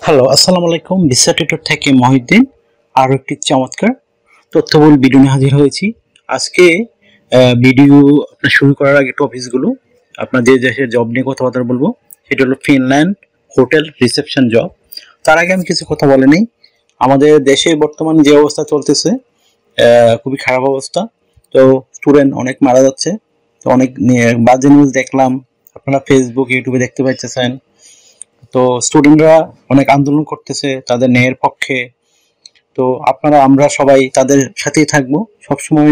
Hello, আসসালামু আলাইকুম। Visa tutor থেকে মহিউদ্দিন আরও একটি চমৎকার তথ্যবহুল ভিডিও নিয়ে হাজির হয়েছি। আজকে ভিডিও আপনার শুরু করার আগে টপিকসগুলো আপনার যে দেশের জব নিয়ে কথাবার্তা বলবো সেটা হলো ফিনল্যান্ড হোটেল রিসেপশন জব। তার আগে আমি কিছু কথা বলে নিই। আমাদের দেশে বর্তমান যে অবস্থা চলতেছে খুবই খারাপ অবস্থা। তো স্টুডেন্ট অনেক মারা যাচ্ছে। তো অনেক বাজে নিউজ দেখলাম, আপনারা ফেসবুক ইউটিউবে দেখতে পাচ্ছেন। তো স্টুডেন্টরা অনেক আন্দোলন করতেছে তাদের ন্যায়ের পক্ষে। তো আমরা সবাই তাদের সাথেই থাকবো, সবসময়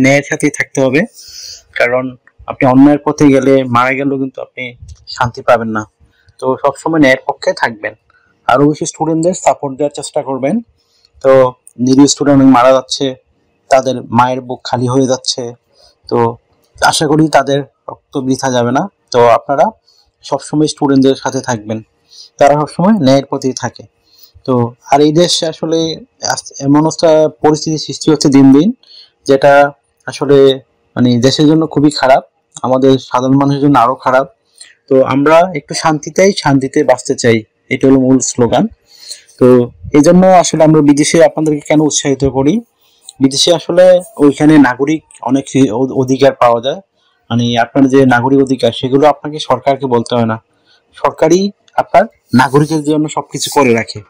ন্যায়ের সাথেই থাকতে হবে। কারণ আপনি অন্যায়ের পথে গেলে মারা গেলেও কিন্তু আপনি শান্তি পাবেন না। তো সবসময় ন্যায়ের পক্ষে থাকবেন, আরো বেশি স্টুডেন্টদের সাপোর্ট দেওয়ার চেষ্টা করবেন। তো নিরীহ স্টুডেন্ট অনেক মারা যাচ্ছে, তাদের মায়ের বুক খালি হয়ে যাচ্ছে। তো আশা করি তাদের রক্ত বৃথা যাবে না। তো আপনারা সবসময় স্টুডেন্টদের সাথে থাকবেন, তারা সবসময় ন্যায়ের প্রতি থাকে। তো আর এই দেশে আসলে এমন একটা পরিস্থিতি সৃষ্টি হচ্ছে দিন দিন, যেটা আসলে মানে দেশের জন্য খুবই খারাপ, আমাদের সাধারণ মানুষের জন্য আরো খারাপ। তো আমরা একটু শান্তিতে বাঁচতে চাই, এটা হলো মূল স্লোগান। তো এই জন্য আসলে আমরা বিদেশে আপনাদেরকে কেন উৎসাহিত করি, বিদেশে আসলে ওইখানে নাগরিক অনেক অধিকার পাওয়া যায়। মানে আপনার যে নাগরিক অধিকার সেগুলো আপনাকে সরকারকে বলতে হয় না, সরকারই আপনার নাগরিকের জন্য সবকিছু করে রাখে।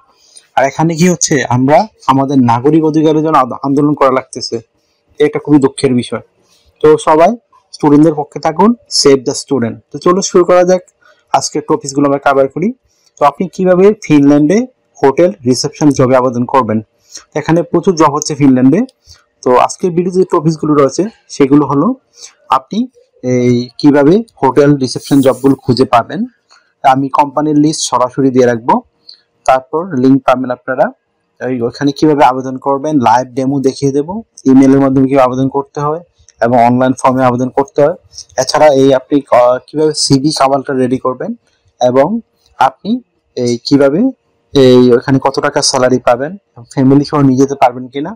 আর এখানে কি হচ্ছে, আমরা আমাদের নাগরিক অধিকারের জন্য আন্দোলন করা লাগতেছে, এটা খুবই দুঃখের বিষয়। তো সবাই স্টুডেন্টদের পক্ষে থাকুন, সেভ দ্য স্টুডেন্ট। তো চলো শুরু করা যাক, আজকের টপিকসগুলো আমরা কভার করি। তো আপনি কিভাবে ফিনল্যান্ডে হোটেল রিসেপশন জবে আবেদন করবেন। এখানে প্রচুর জব হচ্ছে ফিনল্যান্ডে। তো আজকের ভিডিওতে যে টপিকসগুলো রয়েছে সেগুলো হলো আপনি এই কিভাবে হোটেল রিসেপশন জবগুলো খুঁজে পাবেন। আমি কোম্পানির লিস্ট সরাসরি দিয়ে রাখবো, তারপর লিঙ্ক পাবেন আপনারা। ওইখানে কিভাবে আবেদন করবেন লাইভ ডেমো দেখিয়ে দেবো, ইমেলের মাধ্যমে কিভাবে আবেদন করতে হয় এবং অনলাইন ফর্মে আবেদন করতে হয়। এছাড়া আপনি কিভাবে সিভি কাভারটা রেডি করবেন এবং আপনি কিভাবে ওখানে কত টাকা স্যালারি পাবেন, ফ্যামিলি সহ নিয়ে যেতে পারবেন কিনা।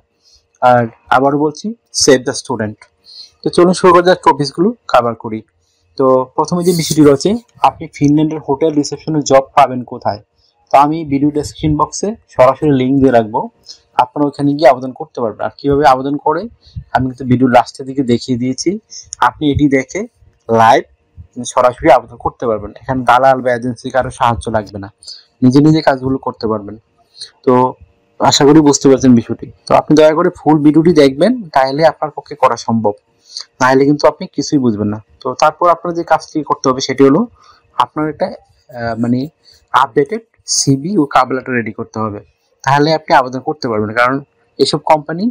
আর আবার বলছি, সেভ দ্য স্টুডেন্ট। তো চলুন শুরু করা যাক, টপিকসগুলো কভার করি। তো প্রথমে যে বিষয়টি রয়েছে, আপনি ফিনল্যান্ডের হোটেল রিসেপশনের জব পাবেন কোথায়। তো আমি ভিডিও ডেসক্রিপশন বক্সে সরাসরি লিঙ্ক দিয়ে রাখবো, আপনারা ওখানে গিয়ে আবেদন করতে পারবেন। আর কিভাবে আবেদন করে আমি কিন্তু ভিডিও লাস্টের দিকে দেখিয়ে দিয়েছি, আপনি এটি দেখে লাইভ সরাসরি আবেদন করতে পারবেন। এখানে দালাল বা এজেন্সি কারো সাহায্য লাগবে না, নিজে নিজে কাজগুলো করতে পারবেন। তো আশা করি বুঝতে পারছেন বিষয়টি। তো আপনি দয়া করে ফুল ভিডিওটি দেখবেন, তাহলে আপনার পক্ষে করা সম্ভব, নাহলে কিন্তু আপনি কিছুই বুঝবেন না। তো তারপর আপনার যে কাজটি করতে হবে সেটি হলো আপনার একটা মানে আপডেটেড সিভি ও কভার লেটার রেডি করতে হবে, তাহলে আপনি আবেদন করতে পারবেন। কারণ এসব কোম্পানি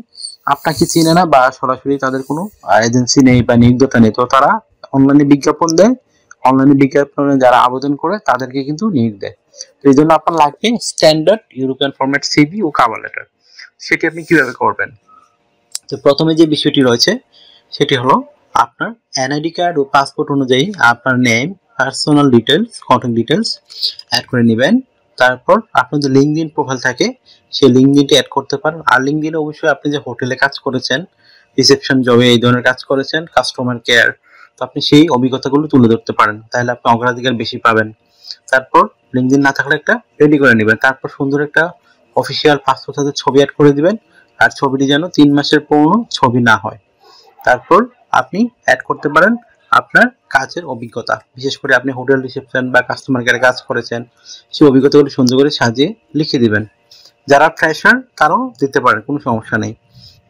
আপনাকে চিনে না বা সরাসরি তাদের কোনো এজেন্সি নেই বা নিয়োগদাতা নেই, তো তারা অনলাইনে বিজ্ঞাপন দেয়, অনলাইনে বিজ্ঞাপনে যারা আবেদন করে তাদেরকে কিন্তু নিয়োগ দেয়। তো এই জন্য আপনার লাগবে স্ট্যান্ডার্ড ইউরোপিয়ান ফরম্যাট সিভি ও কভার লেটার। সেটি আপনি কিভাবে করবেন। তো প্রথমে যে বিষয়টি রয়েছে সেটি হলো আপনার এনআইডি কার্ড ও পাসপোর্ট অনুযায়ী আপনার name, personal details, contact details add করে নেবেন। তারপর আপনার যে লিঙ্কডইন প্রোফাইল থাকে সেই লিঙ্কডইনটি অ্যাড করতে পারেন। আর লিঙ্কডইনে অবশ্যই আপনি যে হোটেলে কাজ করেছেন, রিসেপশন জবে এই ধরনের কাজ করেছেন, কাস্টমার কেয়ার, তো আপনি সেই অভিজ্ঞতাগুলো তুলে ধরতে পারেন, তাহলে আপনি অগ্রাধিকার বেশি পাবেন। তারপর লিঙ্কডইন না থাকলে একটা রেডি করে নেবেন। তারপর সুন্দর একটা অফিসিয়াল পাসপোর্ট সাথে ছবি অ্যাড করে দিবেন, আর ছবিটি যেন 3 মাসের পুরনো ছবি না হয়। তারপর আপনি অ্যাড করতে পারেন আপনার কাজের অভিজ্ঞতা, বিশেষ করে আপনি হোটেল রিসেপশন বা কাস্টমার কেয়ারে কাজ করেছেন সেই অভিজ্ঞতাগুলো সুন্দর করে সাজিয়ে লিখে দিবেন। যারা ফ্রেশার তারাও দিতে পারেন, কোনো সমস্যা নেই।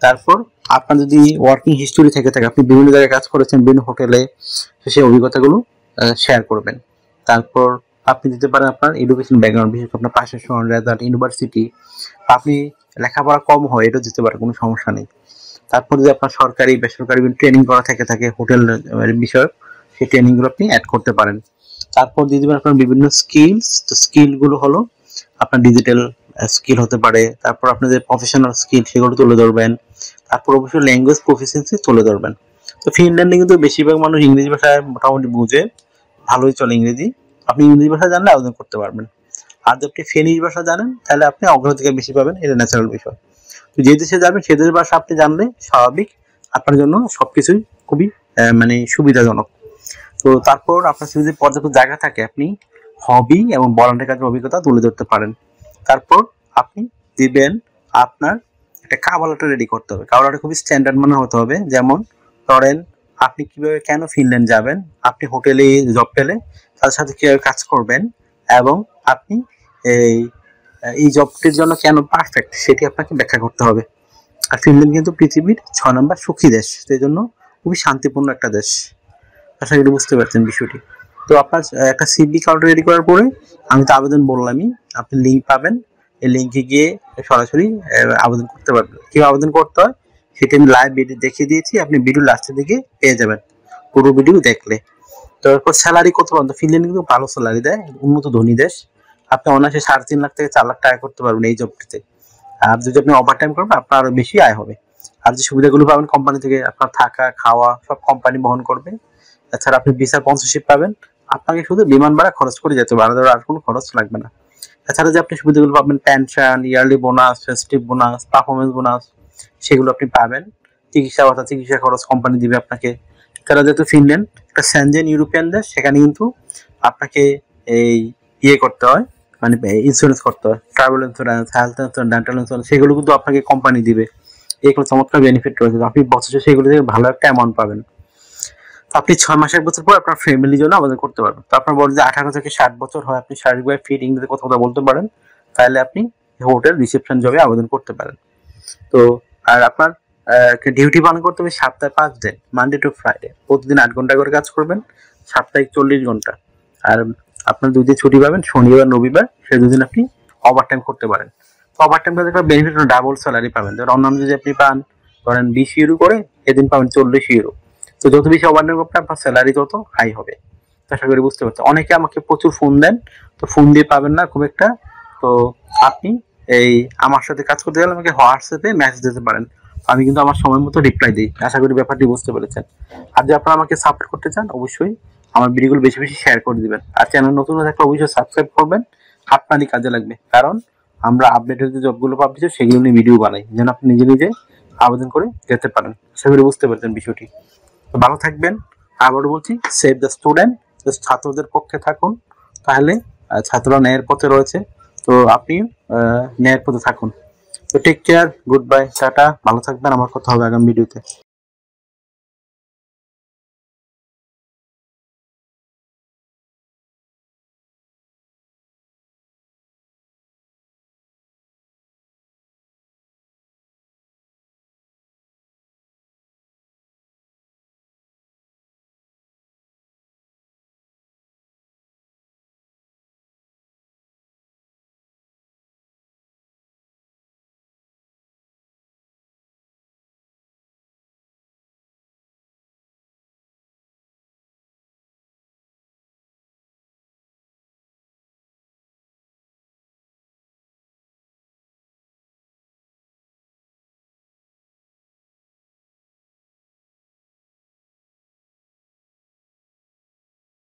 তারপর আপনার যদি ওয়ার্কিং হিস্টোরি থেকে থাকে, আপনি বিভিন্ন জায়গায় কাজ করেছেন, বিভিন্ন হোটেলে, সেই অভিজ্ঞতাগুলো শেয়ার করবেন। তারপর আপনি দিতে পারেন আপনার এডুকেশন ব্যাকগ্রাউন্ড, বিশেষ করে আপনার পাশের শহর, রেজাল্ট, ইউনিভার্সিটি, আপনি লেখাপড়া কম হয় এটাও দিতে পারেন, কোনো সমস্যা নেই। তারপর যদি আপনার সরকারি বেসরকারি ট্রেনিং করা থাকে হোটেল বিষয়ক, সেই ট্রেনিংগুলো আপনি অ্যাড করতে পারেন। তারপর দিয়ে দেবেন আপনার বিভিন্ন স্কিলস। তো স্কিলগুলো হলো আপনার ডিজিটাল স্কিল হতে পারে, তারপর আপনার যে প্রফেশনাল স্কিল সেগুলো তুলে ধরবেন। তারপর অবশ্যই ল্যাঙ্গুয়েজ প্রফিসিয়েন্সি তুলে ধরবেন। তো ফিনল্যান্ডে কিন্তু বেশিরভাগ মানুষ ইংরেজি ভাষায় মোটামুটি বুঝে, ভালোই চলে ইংরেজি, আপনি ইংরেজি ভাষা জানলে আবেদন করতে পারবেন। আর যদি আপনি ফিনিশ ভাষা জানেন তাহলে আপনি অগ্রাধিকার বেশি পাবেন, এটা ন্যাচারাল বিষয়। তো যে দেশে যাবেন সে দেশের ভাষা আপনি জানলে স্বাভাবিক আপনার জন্য সবকিছুই খুবই মানে সুবিধাজনক। তো তারপর আপনার যদি পর্যাপ্ত জায়গা থাকে আপনি হবি এবং ভলান্টিয়ার কাজের অভিজ্ঞতা তুলে ধরতে পারেন। তারপর আপনি দিবেন আপনার একটা কাভার লেটার রেডি করতে হবে। কাভার লেটার খুবই স্ট্যান্ডার্ড মানের হতে হবে। যেমন ধরেন আপনি কিভাবে কেন ফিনল্যান্ড যাবেন, আপনি হোটেলে জব পেলে তাদের সাথে কিভাবে কাজ করবেন, এবং আপনি এই এই জবটির জন্য কেন পারফেক্ট সেটি আপনাকে ব্যাখ্যা করতে হবে। আর ফিনল্যান্ড কিন্তু পৃথিবীর 6 নম্বর সুখী দেশ, সেই জন্য খুবই শান্তিপূর্ণ একটা দেশ। আশা করি বুঝতে পারছেন বিষয়টি। তো আপনার একটা সিভি কার্ড রেডি করার পরে আমি তো আবেদন বললামই, আপনি লিঙ্ক পাবেন, এই লিঙ্কে গিয়ে সরাসরি আবেদন করতে পারবেন। কীভাবে আবেদন করতে হয় সেটি আমি লাইভ ভিডিও দেখিয়ে দিয়েছি, আপনি ভিডিও লাস্টের দিকে পেয়ে যাবেন পুরো ভিডিও দেখলে। তারপর স্যালারি কত পাবেন, ফিনল্যান্ড কিন্তু ভালো স্যালারি দেয়, উন্নত ধনী দেশ। আপনি অনায়াসে 3.5 লাখ থেকে 4 লাখ টাকা করতে পারবেন এই জবটিতে। আর যদি আপনি ওভার টাইম করবেন আপনার আরো বেশি আয় হবে। আর যে সুবিধাগুলো পাবেন কোম্পানি থেকে, আপনার থাকা খাওয়া সব কোম্পানি বহন করবে। এছাড়া আপনি ভিসা স্পন্সরশিপ পাবেন, আপনাকে শুধু বিমান ভাড়া খরচ করে যেতে হবে, আলাদা আর কোনো খরচ লাগবে না। এছাড়া যে আপনি সুবিধাগুলো পাবেন pension, yearly bonus, festive bonus, performance bonus, সেগুলো আপনি পাবেন। চিকিৎসা ভাতা, চিকিৎসা খরচ কোম্পানি দিবে আপনাকে। এছাড়া যেহেতু ফিনল্যান্ড একটা সেনজেন ইউরোপিয়ান দেশ, সেখানে কিন্তু আপনাকে এই করতে হয়, মানে ইন্স্যুরেন্স করতে হয়, travel insurance, health insurance, dental insurance, সেগুলো কিন্তু আপনাকে কোম্পানি দিবে। এগুলো চমৎকার বেনিফিট রয়েছে, আপনি বছরে সেগুলো থেকে ভালো একটা অ্যামাউন্ট পাবেন। আপনি 6 মাস 1 বছর পর আপনার ফ্যামিলির জন্য আবেদন করতে পারবেন। তো আপনার বয়স যদি 18 থেকে 60 বছর হয়, আপনি শারীরিকভাবে ফিট, ইংরেজিতে কথা বলতে পারেন, তাহলে আপনি হোটেল রিসেপশন জবে আবেদন করতে পারেন। তো আর আপনার ডিউটি পালন করতে হবে সপ্তাহে 5 দিন, মানডে টু ফ্রাইডে, প্রতিদিন 8 ঘন্টা করে কাজ করবেন, সাপ্তাহিক 40 ঘন্টা। আর আপনার 2 দিন ছুটি পাবেন, শনিবার রবিবার, সেই 2 দিন আপনি ওভার টাইম করতে পারেন। তো ওভার টাইম করতে একটা বেনিফিট হলো ডাবল স্যালারি পাবেন। ধরেন অন্যান্য যদি আপনি পান ধরেন 20 ইউরো করে, এদিন পাবেন 40 ইউরো। তো যত বেশি ওভার টাইম করবেন আপনার স্যালারি তত হাই হবে। আশা করি বুঝতে পারছেন। অনেকে আমাকে প্রচুর ফোন দেন, তো ফোন দিয়ে পাবেন না খুব একটা। তো আপনি এই আমার সাথে কাজ করতে গেলে আমাকে হোয়াটসঅ্যাপে মেসেজ দিতে পারেন, আমি কিন্তু আমার সময় মতো রিপ্লাই দিই। আশা করি ব্যাপারটি বুঝতে পেরেছেন। আর যদি আপনারা আমাকে সাপোর্ট করতে চান, অবশ্যই আমার ভিডিওগুলো বেশি বেশি শেয়ার করে দিবেন। আর চ্যানেল নতুন হয়ে থাকলে অবশ্যই সাবস্ক্রাইব করবেন, আপনারই কাজে লাগবে। কারণ আমরা আপডেটেড যে জবগুলো পাবলিশ সেগুলো নিয়ে ভিডিও বানাই, যেন আপনি নিজে নিজে আবেদন করে যেতে পারেন। আশা করি বুঝতে পেরেছেন বিষয়টি। তো ভালো থাকবেন। আবারও বলছি, সেভ দ্য স্টুডেন্ট, ছাত্রদের পক্ষে থাকুন, তাহলে ছাত্ররা ন্যায়ের পথে রয়েছে, তো আপনি ন্যায়ের পথে থাকুন। তো take care, good bye, tata, ভালো থাকবেন। আমার কথা হবে আগামী ভিডিওতে।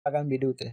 আগামী ভিডিওতে।